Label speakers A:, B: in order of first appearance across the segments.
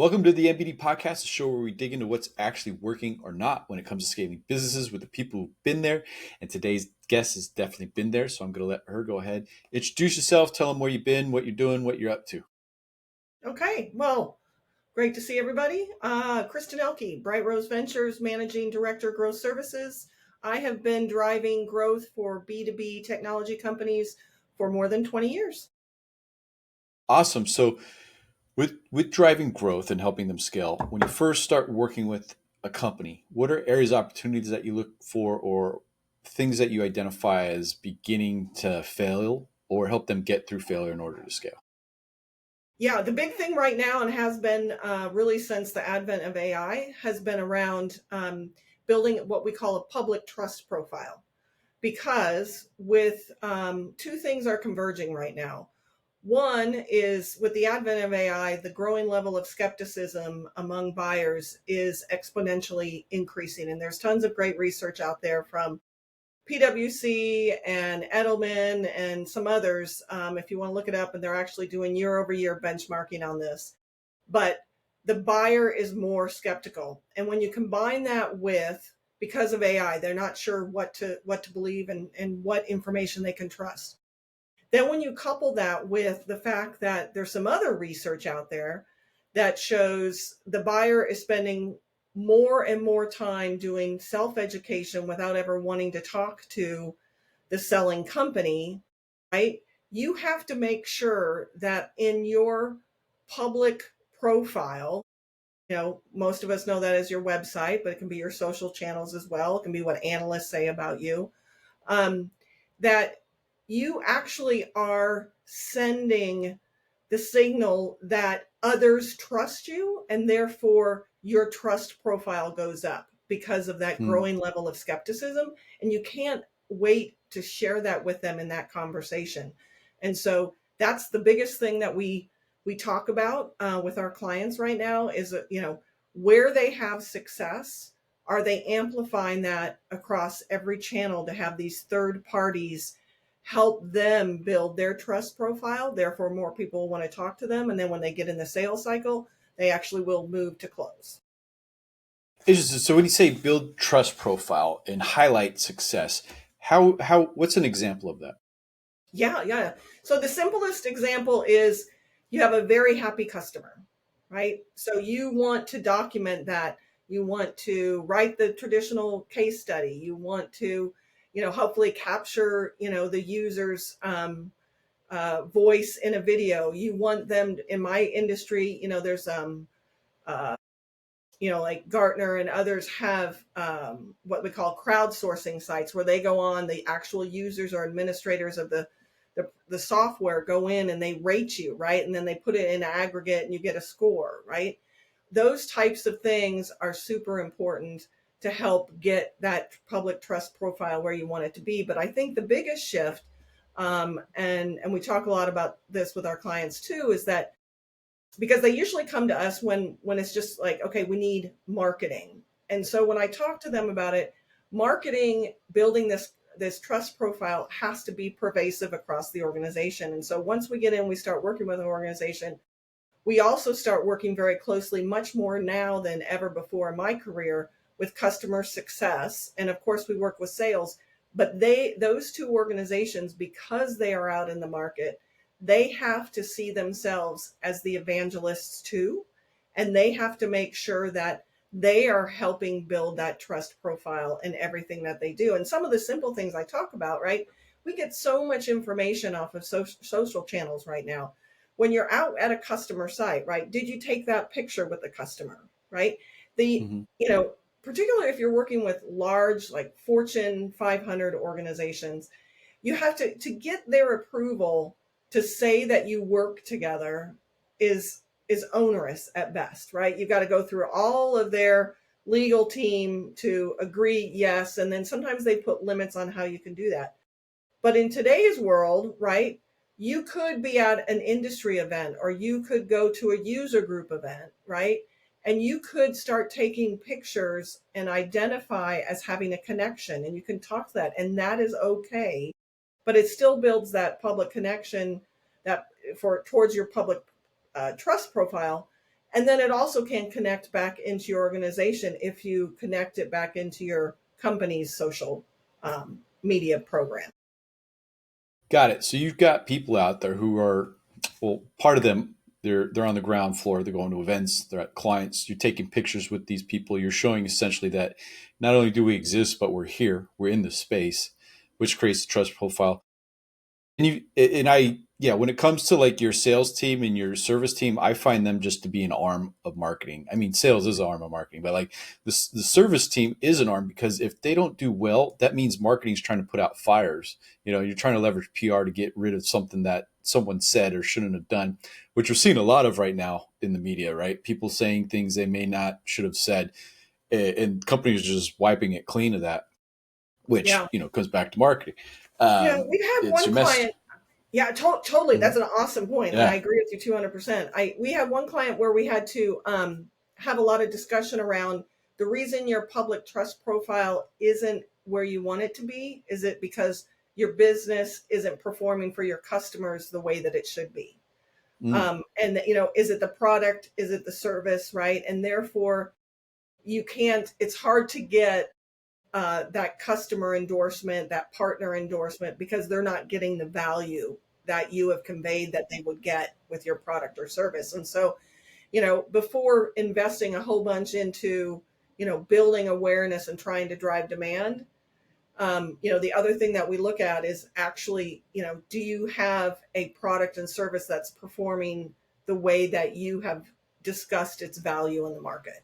A: Welcome to the MBD podcast, a show where we dig into what's actually working or not when it comes to scaling businesses with the people who've been there. And today's guest has definitely been there, so I'm going to let her go ahead. Introduce yourself, tell them where you've been, what you're doing, what you're up to.
B: Okay, well, great to see everybody. Kristin Oelke, Bright Rose Ventures, Managing Director, Growth Services. I have been driving growth for B2B technology companies for more than 20 years.
A: Awesome. So with driving growth and helping them scale, when you first start working with a company, what are areas of opportunities that you look for or things that you identify as beginning to fail or help them get through failure in order to scale?
B: Yeah, the big thing right now, and has been really since the advent of AI, has been around building what we call a public trust profile. Because with two things are converging right now. One is with the advent of AI, the growing level of skepticism among buyers is exponentially increasing. And there's tons of great research out there from PwC and Edelman and some others. If you want to look it up, and they're actually doing year over year benchmarking on this. But the buyer is more skeptical. And when you combine that with, because of AI, they're not sure what to believe and what information they can trust. Then when you couple that with the fact that there's some other research out there that shows the buyer is spending more and more time doing self-education without ever wanting to talk to the selling company, right? You have to make sure that in your public profile, most of us know that as your website, but it can be your social channels as well. It can be what analysts say about you. That you actually are sending the signal that others trust you, and therefore your trust profile goes up because of that
A: Hmm.
B: growing level of skepticism. And you can't wait to share that with them in that conversation. And so that's the biggest thing that we talk about with our clients right now is, where they have success, are they amplifying that across every channel to have these third parties help them build their trust profile? Therefore, more people want to talk to them. And then when they get in the sales cycle, they actually will move to close.
A: Interesting. So when you say build trust profile and highlight success, what's an example of that?
B: Yeah. So the simplest example is you have a very happy customer, right? So you want to document that. You want to write the traditional case study. You want to, hopefully capture, the user's voice in a video. You want them, in my industry, there's uh, like Gartner and others have what we call crowdsourcing sites where they go on, the actual users or administrators of the software go in and they rate you, right? And then they put it in aggregate and you get a score, right? Those types of things are super important to help get that public trust profile where you want it to be. But I think the biggest shift, and we talk a lot about this with our clients too, is that because they usually come to us when it's just like, okay, we need marketing. And so when I talk to them about it, marketing, building this trust profile has to be pervasive across the organization. And so once we get in, we start working with an organization. We also start working very closely, much more now than ever before in my career, with customer success. And of course, we work with sales. But those two organizations, because they are out in the market, they have to see themselves as the evangelists too. And they have to make sure that they are helping build that trust profile in everything that they do. And some of the simple things I talk about, right? We get so much information off of social channels right now. When you're out at a customer site, right? Did you take that picture with the customer, right? The,
A: Hmm.
B: particularly if you're working with large, like Fortune 500 organizations, you have to get their approval to say that you work together is onerous at best, right? You've got to go through all of their legal team to agree, yes, and then sometimes they put limits on how you can do that. But in today's world, right, you could be at an industry event or you could go to a user group event, right? And you could start taking pictures and identify as having a connection, and you can talk to that, and that is okay. But it still builds that public connection that for towards your public trust profile. And then it also can connect back into your organization if you connect it back into your company's social media program.
A: Got it. So you've got people out there who are, well, part of them, they're on the ground floor. They're going to events. They're at clients. You're taking pictures with these people. You're showing essentially that not only do we exist, but we're here. We're in the space, which creates a trust profile. Yeah, when it comes to like your sales team and your service team, I find them just to be an arm of marketing. I mean, sales is an arm of marketing, but like the service team is an arm, because if they don't do well, that means marketing's trying to put out fires. You're trying to leverage PR to get rid of something that someone said or shouldn't have done, which we're seeing a lot of right now in the media, right? People saying things they may not should have said, and companies are just wiping it clean of that, which
B: Yeah.
A: comes back to marketing.
B: Yeah. We've had
A: It's
B: one
A: your message.
B: client. Yeah, totally.
A: Mhm.
B: That's an awesome point, and I
A: Yeah.
B: agree with you 200%. We had one client where we had to have a lot of discussion around the reason your public trust profile isn't where you want it to be. Is it because your business isn't performing for your customers the way that it should be?
A: Mm.
B: And is it the product? Is it the service? Right? And therefore, you can't. It's hard to get that customer endorsement, that partner endorsement, because they're not getting the value that you have conveyed that they would get with your product or service. And so, before investing a whole bunch into, building awareness and trying to drive demand, the other thing that we look at is actually, do you have a product and service that's performing the way that you have discussed its value in the market?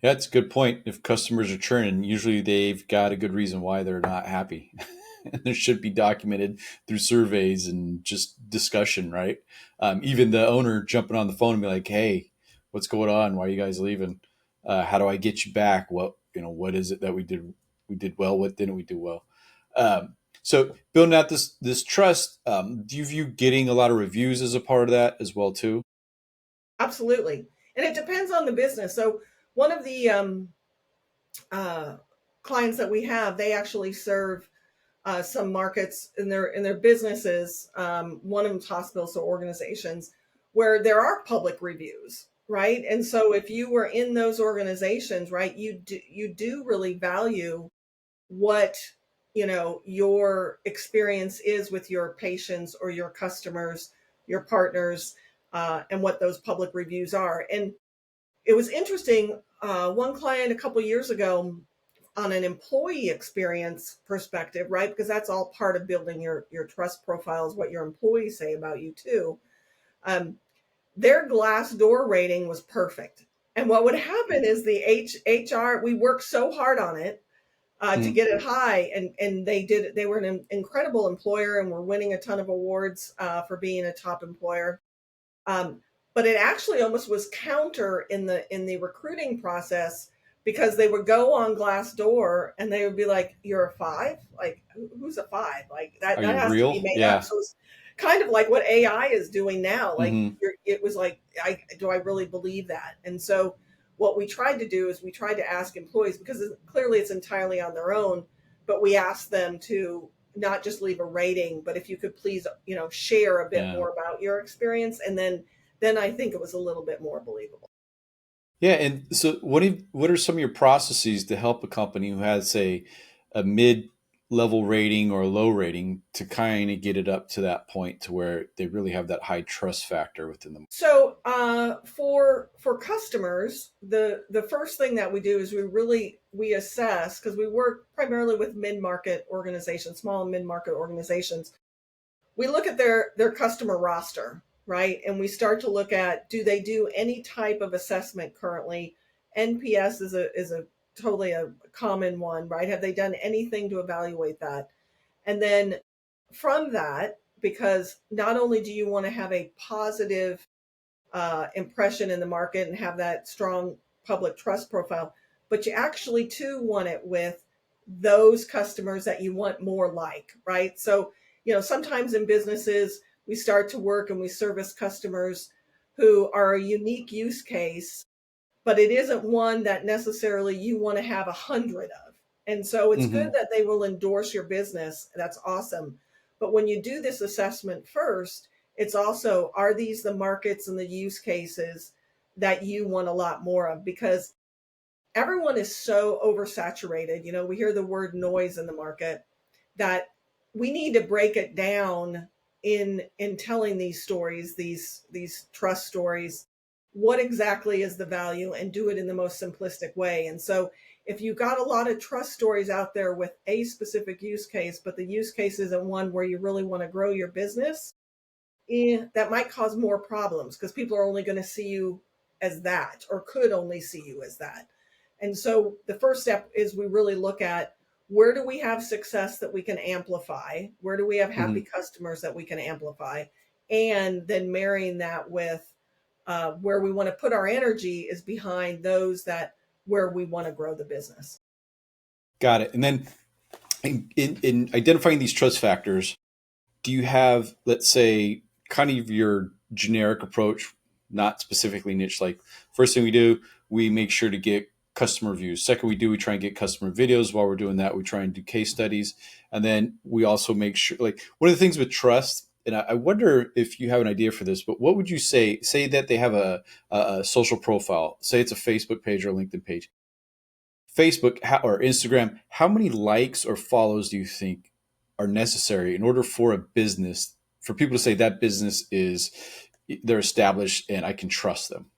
A: Yeah, that's a good point. If customers are churning, usually they've got a good reason why they're not happy. And this should be documented through surveys and just discussion, right? Even the owner jumping on the phone and be like, "Hey, what's going on? Why are you guys leaving? How do I get you back? What is it that we did? We did well. What didn't we do well?" So building out this trust. Do you view getting a lot of reviews as a part of that as well too?
B: Absolutely. And it depends on the business. So one of the uh, clients that we have, they actually serve some markets in their businesses. One of them's hospitals or organizations where there are public reviews, right? And so if you were in those organizations, right, you do really value what your experience is with your patients or your customers, your partners, and what those public reviews are. And it was interesting. One client a couple years ago, on an employee experience perspective, right? Because that's all part of building your trust profiles, what your employees say about you too. Um, their Glassdoor rating was perfect. And what would happen is the HR, we worked so hard on it to
A: Mm.
B: get it high, and they did. They were an incredible employer and were winning a ton of awards for being a top employer. Um, but it actually almost was counter in the recruiting process, because they would go on Glassdoor and they would be like, "You're a five? Like who's a five? Like that
A: Are
B: that
A: you
B: has to be
A: real?
B: made up."
A: Yeah.
B: So it's kind of like what AI is doing now. Like
A: Hmm.
B: it was like, I really believe that? And so what we tried to do is we tried to ask employees, because clearly it's entirely on their own, but we asked them to not just leave a rating, but if you could please, share a bit
A: Yeah.
B: more about your experience, and then I think it was a little bit more believable.
A: Yeah, and so what are some of your processes to help a company who has a mid level rating or a low rating to kind of get it up to that point to where they really have that high trust factor within them?
B: So for customers, the first thing that we do is we assess, because we work primarily with mid market organizations, small and mid market organizations. We look at their customer roster, right? And we start to look at, do they do any type of assessment currently? NPS is a totally a common one, right? Have they done anything to evaluate that? And then from that, because not only do you want to have a positive impression in the market and have that strong public trust profile, but you actually too want it with those customers that you want more like, right? So, sometimes in businesses, we start to work and we service customers who are a unique use case, but it isn't one that necessarily you want to have 100 of. And so it's good
A: Hmm.
B: that they will endorse your business. That's awesome. But when you do this assessment first, it's also, are these the markets and the use cases that you want a lot more of, because everyone is so oversaturated. You know, we hear the word noise in the market, that we need to break it down in telling these stories, these trust stories. What exactly is the value, and do it in the most simplistic way. And so if you got a lot of trust stories out there with a specific use case, but the use case isn't one where you really want to grow your business, that might cause more problems, because people are only going to see you as that, or could only see you as that. And so the first step is we really look at, where do we have success that we can amplify? Where do we have happy
A: Mhm.
B: customers that we can amplify? And then marrying that with where we want to put our energy is behind those that where we want to grow the business.
A: Got it. And then in identifying these trust factors, do you have, let's say, kind of your generic approach, not specifically niche? Like, first thing we do, we make sure to get customer reviews. Second, we try and get customer videos. While we're doing that, we try and do case studies. And then we also make sure, like, one of the things with trust, and I wonder if you have an idea for this, but what would you say that they have a social profile, say it's a Facebook page or a LinkedIn page. Facebook or Instagram, how many likes or follows do you think are necessary in order for a business, for people to say that business is, they're established and I can trust them?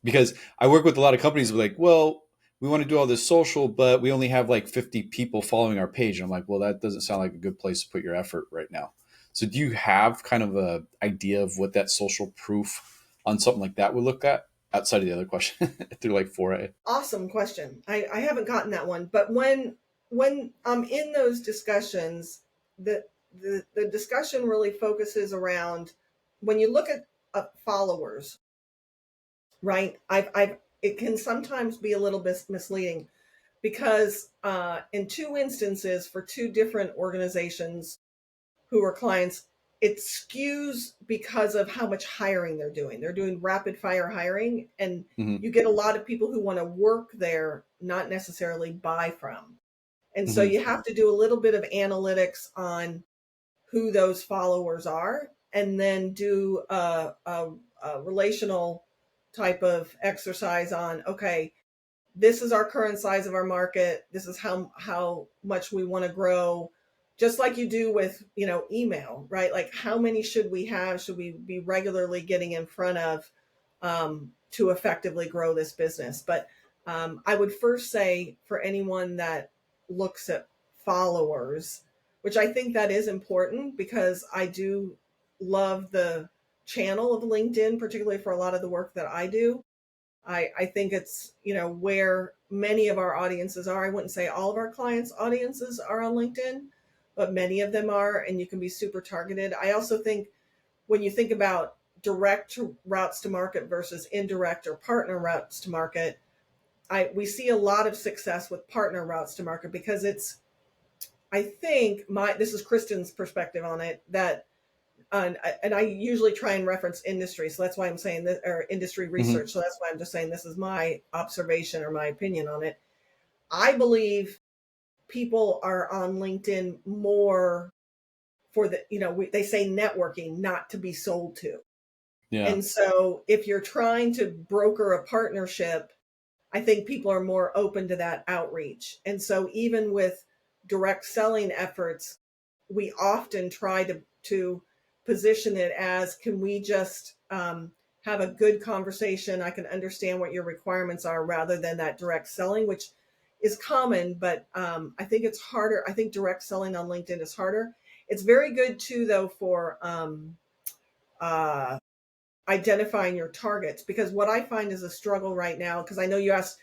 A: Because I work with a lot of companies who are like, well, we want to do all this social, but we only have like 50 people following our page. And I'm like, well, that doesn't sound like a good place to put your effort right now. So do you have kind of a idea of what that social proof on something like that would look at, outside of the other question? They're like 4A.
B: Awesome question. I haven't gotten that one, but when I'm in those discussions, the discussion really focuses around, when you look at followers, right? I've it can sometimes be a little bit misleading, because in two instances for two different organizations who are clients, it skews because of how much hiring they're doing. They're doing rapid fire hiring, and
A: Mm-hmm.
B: you get a lot of people who want to work there, not necessarily buy from. And so
A: Mm-hmm.
B: you have to do a little bit of analytics on who those followers are, and then do a relational type of exercise on, okay, this is our current size of our market, this is how much we want to grow, just like you do with, you know, email, right? Like, how many should we have, should we be regularly getting in front of, to effectively grow this business? But I would first say, for anyone that looks at followers, which I think that is important, because I do love the channel of LinkedIn, particularly for a lot of the work that I do. I think it's, you know, where many of our audiences are. I wouldn't say all of our clients' audiences are on LinkedIn, but many of them are, and you can be super targeted. I also think, when you think about direct routes to market versus indirect or partner routes to market, we see a lot of success with partner routes to market, because it's, I think, this is Kristin's perspective on it, that and I usually try and reference industry, so that's why I'm saying that, or industry
A: Mm-hmm.
B: research. So that's why I'm just saying this is my observation or my opinion on it. I believe people are on LinkedIn more for the, you know, they say networking, not to be sold to.
A: Yeah.
B: And so if you're trying to broker a partnership, I think people are more open to that outreach. And so even with direct selling efforts, we often try to position it as, can we just have a good conversation? I can understand what your requirements are, rather than that direct selling, which is common, but I think it's harder. I think direct selling on LinkedIn is harder. It's very good too, though, for uh, identifying your targets, because what I find is a struggle right now, because I know you asked,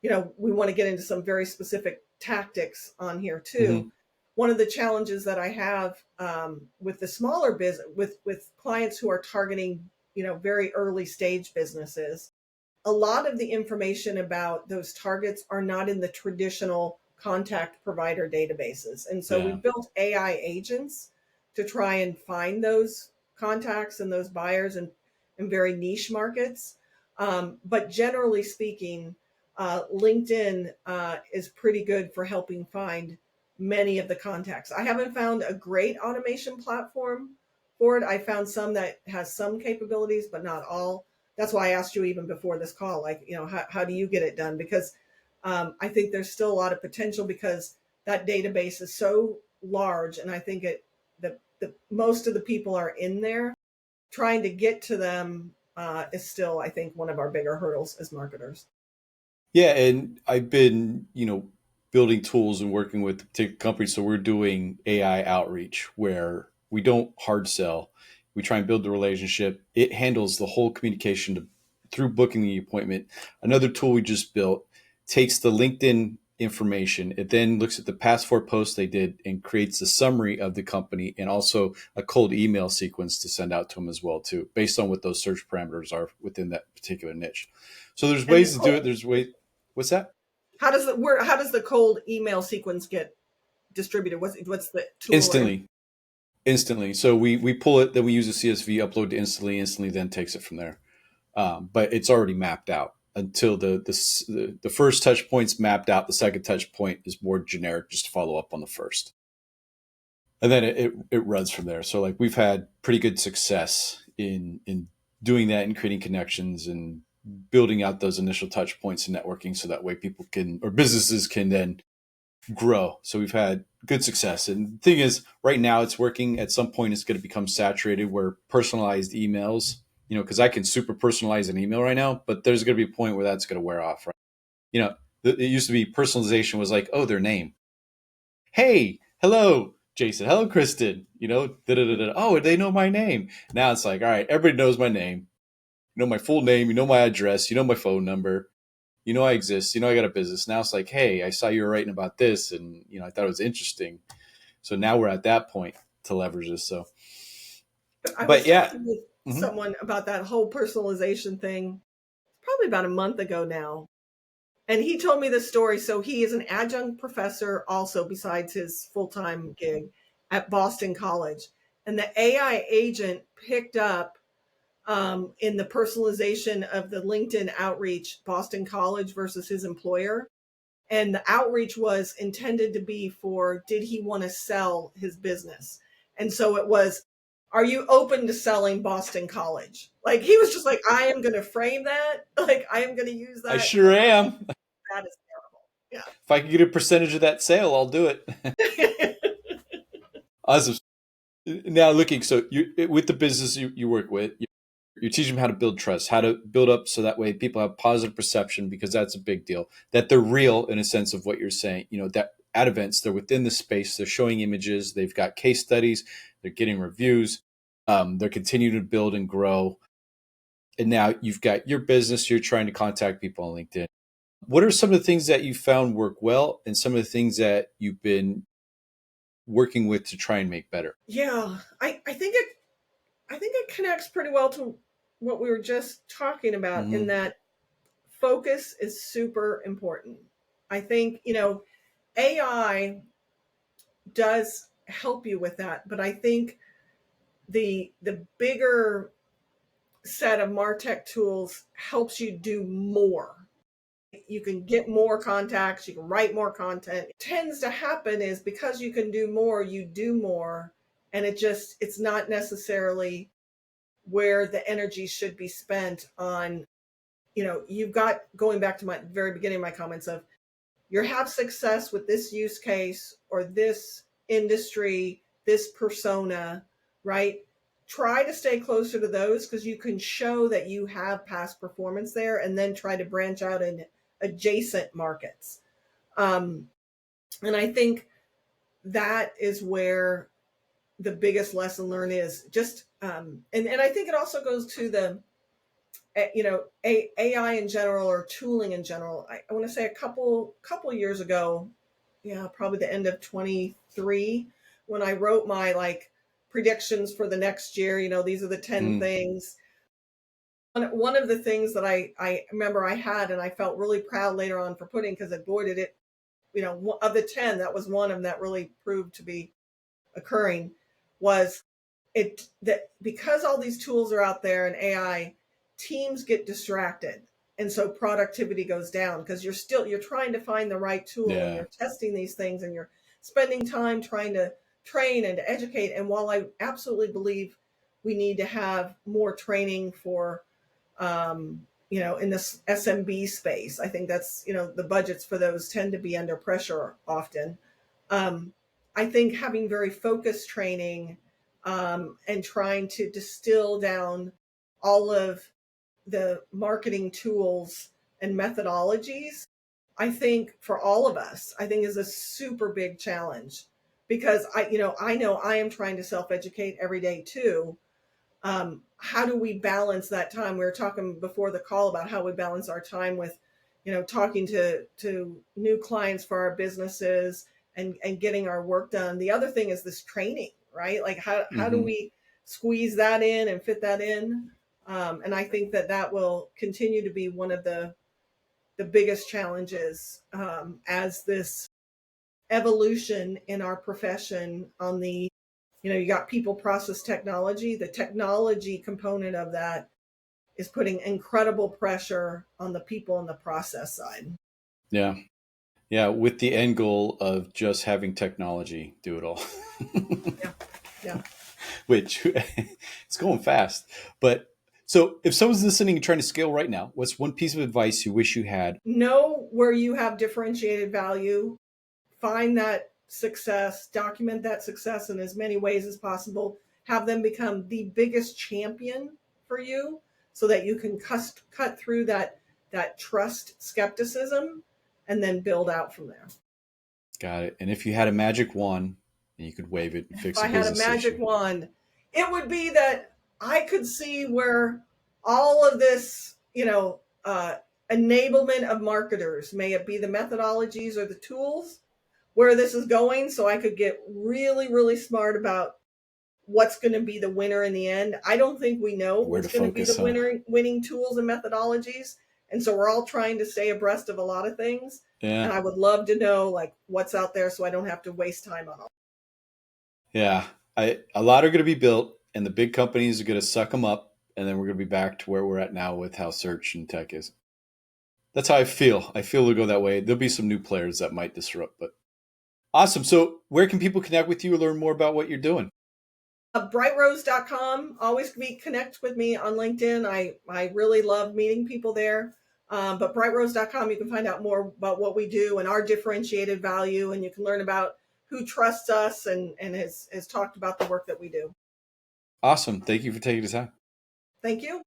B: you know, we want to get into some very specific tactics on here too.
A: Mm-hmm.
B: One of the challenges that I have with the smaller business, with clients who are targeting, you know, very early stage businesses, a lot of the information about those targets are not in the traditional contact provider databases. And so we
A: Yeah.
B: built AI agents to try and find those contacts and those buyers in very niche markets. But generally speaking, LinkedIn is pretty good for helping find many of the contacts. I haven't found a great automation platform for it. I found some that has some capabilities, but not all. That's why I asked you even before this call, like, how do you get it done? Because I think there's still a lot of potential because that database is so large. And I think the most of the people are in there. Trying to get to them is still, I think, one of our bigger hurdles as marketers.
A: Yeah, and I've been, building tools and working with particular companies. So we're doing AI outreach where we don't hard sell. We try and build the relationship. It handles the whole communication through booking the appointment. Another tool we just built takes the LinkedIn information. It then looks at the past 4 posts they did and creates a summary of the company and also a cold email sequence to send out to them as well too, based on what those search parameters are within that particular niche. So there's
B: And the
A: ways to do it.
B: cold,
A: There's ways. What's that?
B: how does the cold email sequence get distributed? What's the tool?
A: Instantly. So we pull it, then we use a CSV, upload to instantly, then takes it from there. But it's already mapped out until the first touch point's mapped out. The second touch point is more generic, just to follow up on the first, and then it runs from there. So like we've had pretty good success in doing that and creating connections and building out those initial touch points and networking, so that way people can or businesses can then grow. So we've had good success. And the thing is, right now it's working. At some point, it's going to become saturated where personalized emails, because I can super personalize an email right now, but there's going to be a point where that's going to wear off, right? It used to be personalization was like, oh, their name. Hey, hello, Jason. Hello, Kristin. Da-da-da-da. Oh, they know my name. Now it's like, all right, everybody knows my name. You know my full name. You know my address. You know my phone number. I exist. I got a business. Now it's like, hey, I saw you were writing about this, and I thought it was interesting. So now we're at that point to leverage this. So,
B: I was
A: but yeah.
B: talking with
A: Mm-hmm.
B: someone about that whole personalization thing probably about a month ago now. And he told me this story. So he is an adjunct professor also besides his full-time gig at Boston College. And the AI agent picked up in the personalization of the LinkedIn outreach, Boston College versus his employer. And the outreach was intended to be for, did he want to sell his business? And so it was, are you open to selling Boston College? Like he was just like, I am going to frame that. Like I am going to use
A: I
B: that.
A: sure am.
B: That is terrible.
A: If I can get a percentage of that sale, I'll do it.
B: Yeah.
A: Awesome. Now looking, so with the business you work with, you teach them how to build trust, how to build up so that way people have positive perception, because that's a big deal. That they're real in a sense of what you're saying. That at events, they're within the space, they're showing images, they've got case studies, they're getting reviews, they're continuing to build and grow. And now you've got your business, you're trying to contact people on LinkedIn. What are some of the things that you found work well and some of the things that you've been working with to try and make better?
B: Yeah. I think it connects pretty well to what we were just talking about in
A: Mm-hmm.
B: that focus is super important. I think, AI does help you with that, but I think the bigger set of MarTech tools helps you do more. You can get more contacts, you can write more content. What tends to happen is because you can do more, you do more, and it's not necessarily where the energy should be spent on, you've got, going back to my very beginning of my comments of, you have success with this use case or this industry, this persona, right? Try to stay closer to those because you can show that you have past performance there and then try to branch out in adjacent markets. And I think that is where the biggest lesson learned is just, and I think it also goes to the, AI in general or tooling in general. I want to say a couple years ago, yeah, probably the end of 23, when I wrote my like predictions for the next year. These are the 10
A: Mm.
B: things. One of the things that I remember I had, and I felt really proud later on for putting, because boy did it, of the 10, that was one of them that really proved to be occurring, was it that because all these tools are out there and AI, teams get distracted. And so productivity goes down because you're trying to find the right tool and
A: Yeah.
B: you're testing these things and you're spending time trying to train and to educate. And while I absolutely believe we need to have more training for in this SMB space. I think that's, the budgets for those tend to be under pressure often. Um, I think having very focused training, and trying to distill down all of the marketing tools and methodologies, I think for all of us, I think is a super big challenge, because I know I am trying to self educate every day too. How do we balance that time? We were talking before the call about how we balance our time with, talking to new clients for our businesses, and getting our work done. The other thing is this training, right? Like how do
A: Hmm.
B: we squeeze that in and fit that in? And I think that will continue to be one of the biggest challenges, as this evolution in our profession on the, you got people, process, technology. The technology component of that is putting incredible pressure on the people on the process side.
A: Yeah. Yeah. With the end goal of just having technology do it all,
B: Yeah. Yeah.
A: which it's going fast. But so if someone's listening and trying to scale right now, what's one piece of advice you wish you had?
B: Know where you have differentiated value, find that success, document that success in as many ways as possible, have them become the biggest champion for you, so that you can cut through that trust skepticism, and then build out from there.
A: Got it. And if you had a magic wand and you could wave it and
B: If
A: fix a
B: I had a
A: business
B: magic
A: issue,
B: wand, it would be that I could see where all of this, enablement of marketers, may it be the methodologies or the tools, where this is going, so I could get really, really smart about what's going to be the winner in the end. I don't think we know
A: where
B: what's
A: to
B: going to be
A: focus,
B: the
A: huh?
B: winning tools and methodologies. And so we're all trying to stay abreast of a lot of things. And
A: Yeah.
B: I would love to know like what's out there, so I don't have to waste time on all.
A: Yeah. A lot are going to be built, and the big companies are going to suck them up. And then we're going to be back to where we're at now with how search and tech is. That's how I feel. I feel it'll go that way. There'll be some new players that might disrupt, but awesome. So, where can people connect with you or learn more about what you're doing?
B: Brightrose.com. Always connect with me on LinkedIn. I really love meeting people there. But brightrose.com, you can find out more about what we do and our differentiated value, and you can learn about who trusts us and has talked about the work that we do.
A: Awesome. Thank you for taking the time.
B: Thank you.